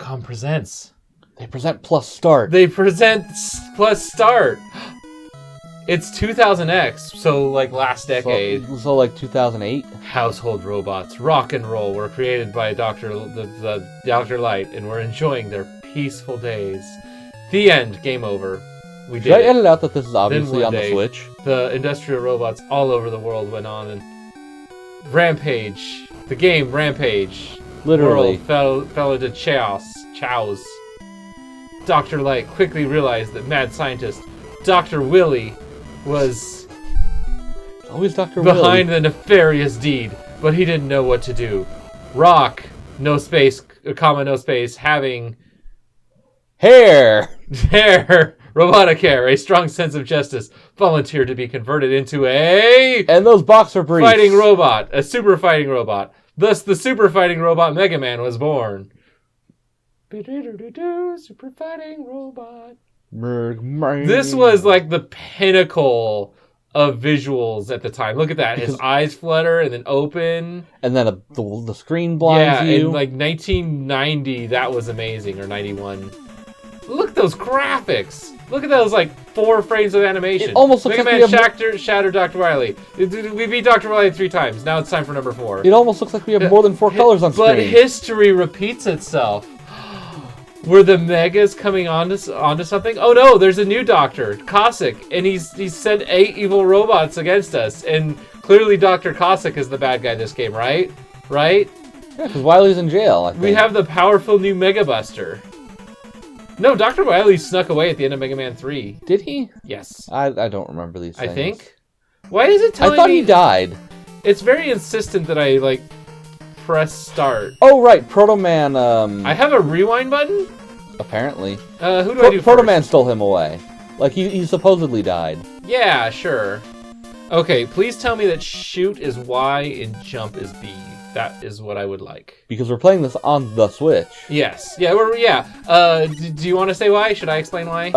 Capcom presents. They present Plus Start. They present Plus Start. It's 2000X, so like last decade. So like 2008. Household robots, rock and roll, were created by Dr. Light, and we're enjoying their peaceful days. The end. Game over. We did. Should I edit out that this is obviously on the day, Switch? The industrial robots all over the world went on and Rampage. The game Rampage. Literally. World fell into chaos. Dr. Light quickly realized that mad scientist Dr. Willy was always Dr. behind the nefarious deed, but he didn't know what to do. Rock, no space, comma, no space, having hair, robotic hair, a strong sense of justice, volunteered to be converted into and those boxer briefs. Fighting robot, a super fighting robot. Thus, the super fighting robot Megaman was born. Super fighting robot. This was like the pinnacle of visuals at the time. Look at that. His eyes flutter and then open. And then the screen blinds you. Yeah, in like 1990, that was amazing. Or 91. Look at those graphics. Look at those like 4 frames of animation. It almost looks Megaman like shattered Dr. Wily. We beat Dr. Wily 3 times. Now it's time for number 4. It almost looks like we have more than 4 colors on screen. But history repeats itself. Were the Megas coming onto something? Oh no, there's a new Dr. Cossack, and he's sent 8 evil robots against us, and clearly Dr. Cossack is the bad guy this game, right? Right? Yeah, because Wily's in jail, I think. We have the powerful new Mega Buster. No, Dr. Wily snuck away at the end of Mega Man 3. Did he? Yes. I don't remember these things. I think. Why is it telling me? I thought he died. It's very insistent that I, like, press start. Oh, right. Proto Man, I have a rewind button? Apparently. Who do I do Proto Man stole him away. Like, he supposedly died. Yeah, sure. Okay, please tell me that shoot is Y and jump is B. That is what I would like. Because we're playing this on the Switch. Yes. Yeah, do you want to say why? Should I explain why?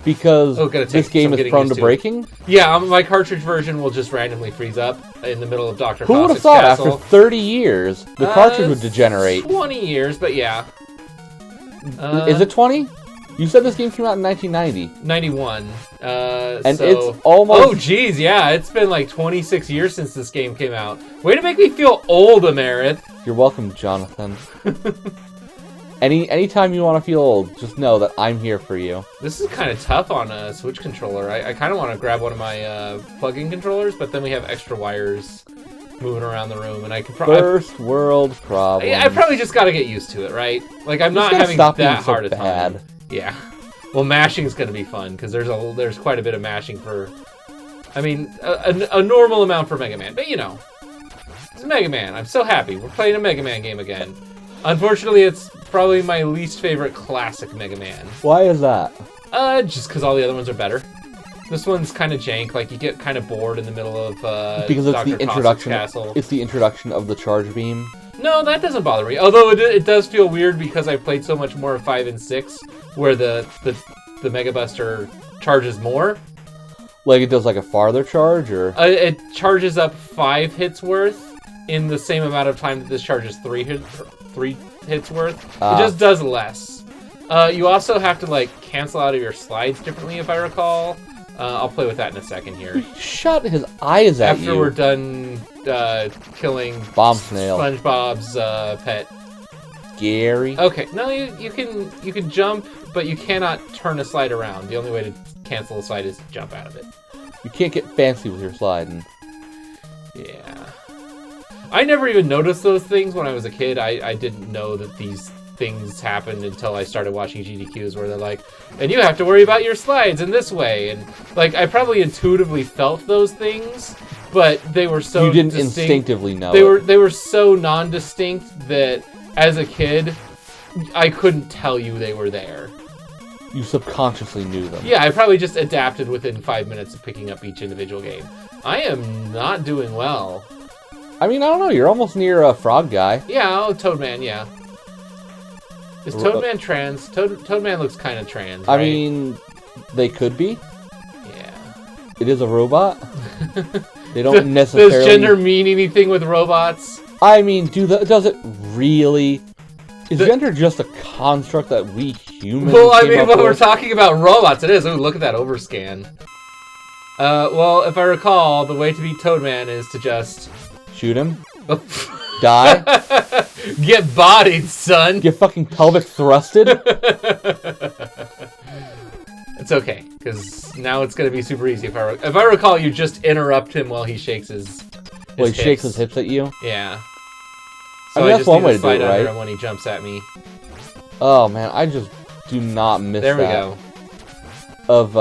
Because this game is prone to breaking? Yeah, my cartridge version will just randomly freeze up in the middle of Dr. Who would have thought after 30 years, the cartridge would degenerate? 20 years, but yeah. Is it 20? You said this game came out in 1990. 91. And it's almost... Oh, geez, yeah. It's been like 26 years since this game came out. Way to make me feel old, Amarith. You're welcome, Jonathan. Anytime you want to feel old, just know that I'm here for you. This is kind of tough on a Switch controller. I kind of want to grab one of my plug-in controllers, but then we have extra wires moving around the room, and I could probably... First world problem. I probably just got to get used to it, right? Like, I'm not having that hard a time. Yeah. Well, mashing's going to be fun, because there's quite a bit of mashing for... I mean, a normal amount for Mega Man, but you know. It's Mega Man. I'm so happy. We're playing a Mega Man game again. Unfortunately, it's probably my least favorite classic Mega Man. Why is that? Just because all the other ones are better. This one's kind of jank. Like, you get kind of bored in the middle of because it's Dr. the introduction. Castle. It's the introduction of the charge beam. No, that doesn't bother me. Although it does feel weird because I played so much more of 5 and 6, where the Mega Buster charges more. Like it does like a farther charge, or it charges up 5 hits worth in the same amount of time that this charges 3 hits worth. It just does less. You also have to like cancel out of your slides differently, if I recall. I'll play with that in a second here. Shut his eyes at you. After we're done killing Bomb Snail, SpongeBob's pet. Gary. Okay, no, you can jump, but you cannot turn a slide around. The only way to cancel a slide is to jump out of it. You can't get fancy with your sliding. Yeah. I never even noticed those things when I was a kid. I didn't know that these things happened until I started watching GDQs where they're like, and you have to worry about your slides in this way. And like, I probably intuitively felt those things, but they were so you didn't instinctively know. They were so non-distinct that as a kid, I couldn't tell you they were there. You subconsciously knew them. Yeah, I probably just adapted within 5 minutes of picking up each individual game. I am not doing well. I mean, I don't know. You're almost near a frog guy. Yeah, Toadman, yeah. Is Toadman trans? Toadman looks kind of trans, right? I mean, they could be. Yeah. It is a robot. They don't necessarily... Does gender mean anything with robots? I mean, does it really Is gender just a construct that we humans Well, I mean, when we're talking about robots, it is. Ooh, look at that overscan. Well, if I recall, the way to beat Toadman is to just... shoot him? Die? Get bodied, son! Get fucking pelvic thrusted? It's okay, because now it's going to be super easy. If I recall, you just interrupt him while he shakes his Well, he shakes his hips at you? Yeah. So I mean, that's one way to do it, right? When he jumps at me. Oh, man, I just do not miss that. There we go. Of,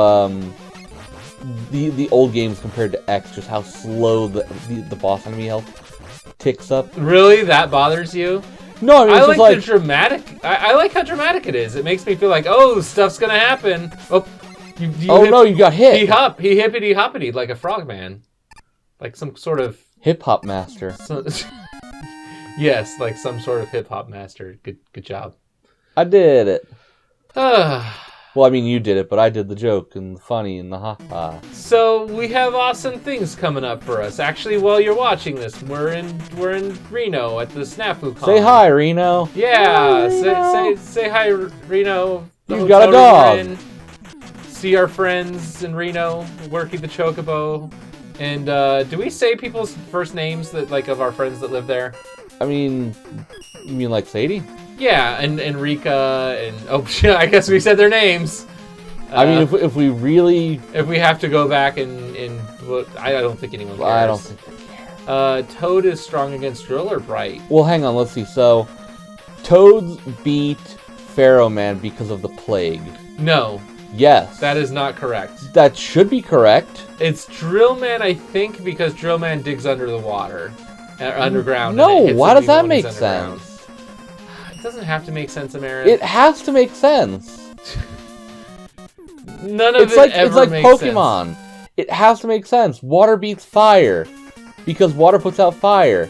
the old games compared to X, just how slow the boss enemy health ticks up. Really? That bothers you? No, I mean, I like the dramatic. I like how dramatic it is. It makes me feel like, oh, stuff's gonna happen. Oh, no, you got hit. He hippity hoppity like a frogman, like some sort of hip hop master. Yes, like some sort of hip hop master. Good job. I did it. Well, I mean, you did it, but I did the joke and the funny and the ha-ha. So we have awesome things coming up for us. Actually, while you're watching this, we're in Reno at the Snafu Con. Say hi, Reno. Yeah, hi, say hi, Reno. You got a dog. See our friends in Reno, Worky the Chocobo, and do we say people's first names that of our friends that live there? I mean, you mean like Sadie? Yeah, and Rika, and I guess we said their names. I mean, if we really... If we have to go back and I don't think anyone cares. I don't think they care. Toad is strong against Driller Bright. Well, hang on, let's see. So, Toads beat Pharaoh Man because of the plague. No. Yes. That is not correct. That should be correct. It's Drillman, I think, because Drillman digs under the water. Underground. No, why does that make sense? It doesn't have to make sense, Amarith. It has to make sense. None of it ever makes Pokemon. Sense. It has to make sense. Water beats fire because water puts out fire.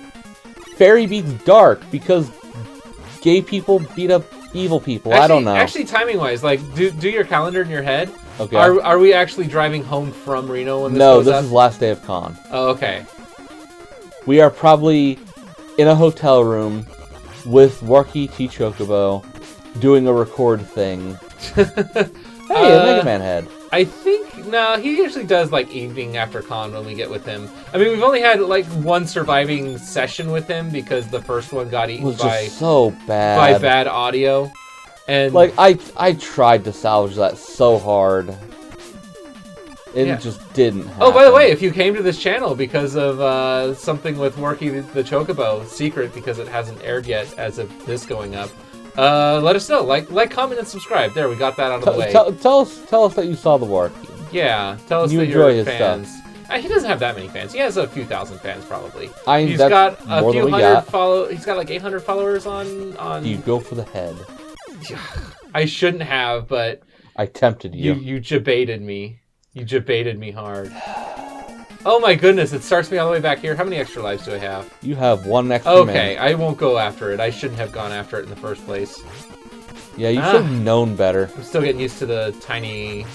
Fairy beats dark because gay people beat up evil people. Actually, I don't know. Actually, timing-wise, do your calendar in your head. Okay. Are we actually driving home from Reno when this goes up? No, this is last day of con. Oh, okay. We are probably in a hotel room with Warky T. Chocobo doing a record thing. Hey, a Mega Man head. I think, no, he usually does evening after con when we get with him. I mean, we've only had one surviving session with him because the first one got eaten so bad. By bad audio. And I tried to salvage that so hard. It just didn't happen. Oh, by the way, if you came to this channel because of something with Worky the Chocobo, secret because it hasn't aired yet as of this going up, let us know. Like, comment, and subscribe. There, we got that out of the way. Tell us that you saw the Worky. Yeah, tell us that you're fans. He doesn't have that many fans. He has a few thousand fans, probably. He's got a few hundred followers. He's got 800 followers on. You go for the head. I shouldn't have, but I tempted you. You jebaited me. You jebaited me hard. Oh my goodness, it starts me all the way back here. How many extra lives do I have? You have one extra. Okay, I won't go after it. I shouldn't have gone after it in the first place. Yeah, you should have known better. I'm still getting used to the tiny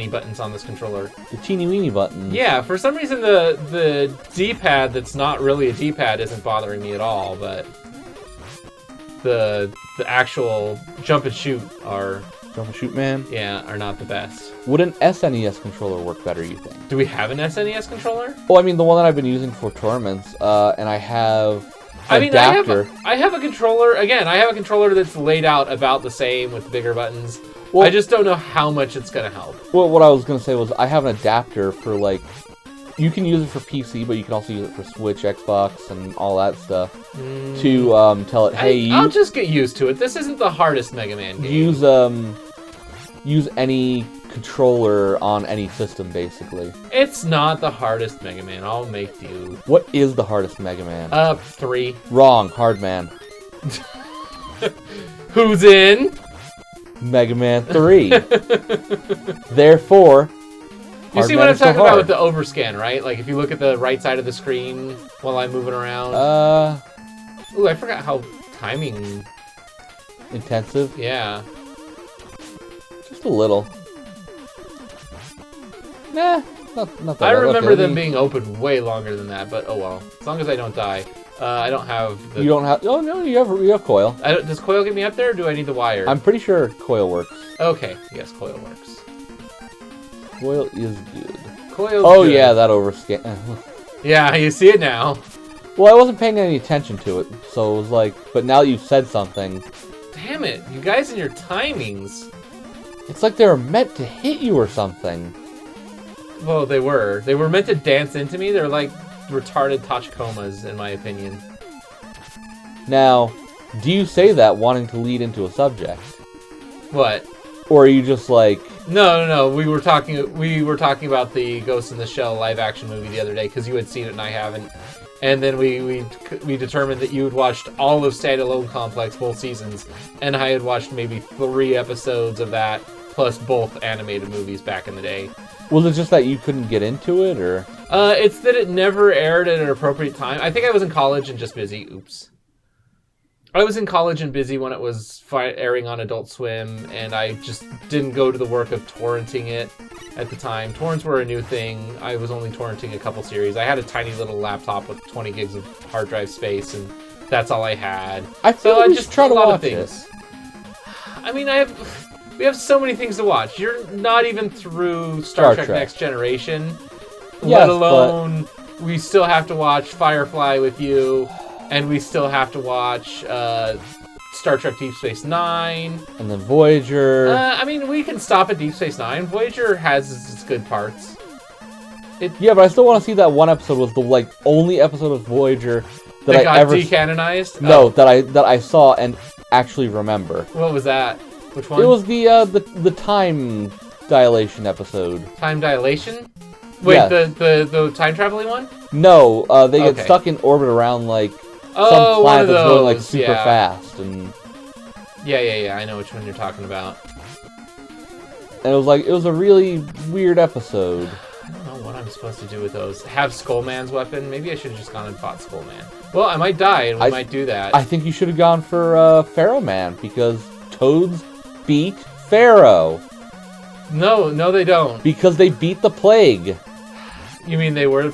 buttons on this controller. The teeny weeny buttons. Yeah, for some reason the D-pad that's not really a D-pad isn't bothering me at all, but the actual jump and shoot are... Jump and shoot, man? Yeah, are not the best. Would an SNES controller work better, you think? Do we have an SNES controller? Well, I mean, the one that I've been using for tournaments, and I have an adapter. I have a controller, again, I have a controller that's laid out about the same with bigger buttons. Well, I just don't know how much it's going to help. Well, what I was going to say was I have an adapter for, you can use it for PC, but you can also use it for Switch, Xbox, and all that stuff to tell it, hey, I'll just get used to it. This isn't the hardest Mega Man game. Use any controller on any system, basically. It's not the hardest Mega Man. I'll make do. What is the hardest Mega Man? 3. Wrong. Hard Man. Who's in? Mega Man 3. Therefore... You see what I'm talking about with the overscan, right? If you look at the right side of the screen while I'm moving around. Ooh, I forgot how timing... Intensive? Yeah. Just a little. Nah, not that. I remember them being open way longer than that, but oh well. As long as I don't die. I don't have the... You don't have... Oh, no, you have coil. Does coil get me up there, or do I need the wire? I'm pretty sure coil works. Okay, yes, coil works. Coil is good. Coil's good. Yeah, that overscan. Yeah, you see it now. Well, I wasn't paying any attention to it, so it was like... But now that you've said something... Damn it, you guys and your timings. It's like they were meant to hit you or something. Well, they were. They were meant to dance into me. They're like retarded Tachikomas, in my opinion. Now, do you say that wanting to lead into a subject? What? Or are you just like... No. We were talking about the Ghost in the Shell live-action movie the other day, because you had seen it and I haven't. And then we determined that you had watched all of Standalone Complex, both seasons, and I had watched maybe 3 episodes of that, plus both animated movies back in the day. Was it just that you couldn't get into it, or...? It's that it never aired at an appropriate time. I think I was in college and just busy. Oops. I was in college and busy when it was airing on Adult Swim, and I just didn't go to the work of torrenting it at the time. Torrents were a new thing. I was only torrenting a couple series. I had a tiny little laptop with 20 gigs of hard drive space, and that's all I had. I just try to watch things. I mean, we have so many things to watch. You're not even through Star Trek Next Generation, let alone we still have to watch Firefly with you, and we still have to watch Star Trek Deep Space Nine. And then Voyager. I mean, we can stop at Deep Space Nine. Voyager has its good parts. Yeah, but I still want to see that one episode was the only episode of Voyager that I got ever decanonized. No, that I saw and actually remember. What was that? Which one? It was the time dilation episode. Time dilation? Wait, yes. the time traveling one? No, they get stuck in orbit around some planet that's going super fast, and yeah, I know which one you're talking about. And it was a really weird episode. I don't know what I'm supposed to do with those. Have Skullman's weapon? Maybe I should have just gone and fought Skullman. Well, I might die, and we might do that. I think you should have gone for Pharaoh Man, because Toads beat Pharaoh. No, they don't. Because they beat the plague. You mean they were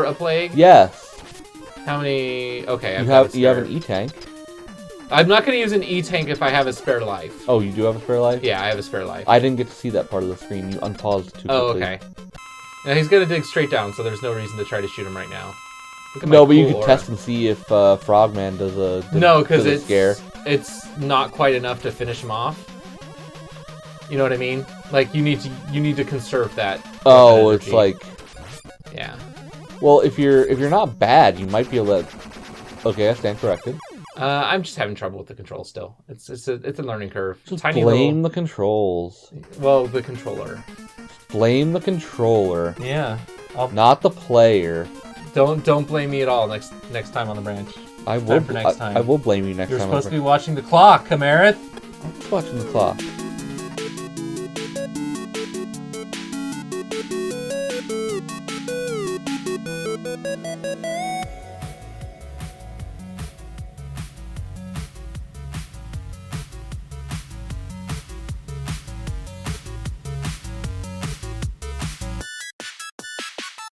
a plague? Yes. How many? Okay, you have an E-tank. I'm not going to use an E-tank if I have a spare life. Oh, you do have a spare life? Yeah, I have a spare life. I didn't get to see that part of the screen. You unpaused too quickly. Oh, okay. Now he's going to dig straight down, so there's no reason to try to shoot him right now. No, but you could test and see if Frogman does a No, because scare. It's not quite enough to finish him off. You know what I mean? You need to conserve that. Oh, it's like... Yeah. Well, if you're not bad, you might be able to... Okay, I stand corrected. I'm just having trouble with the controls still. It's a learning curve. Just blame the controls. Well, the controller. Blame the controller. Yeah. Not the player. Don't blame me at all next time on the branch. I will blame you next time. You're supposed to be watching the clock, Amarith. I'm watching the clock.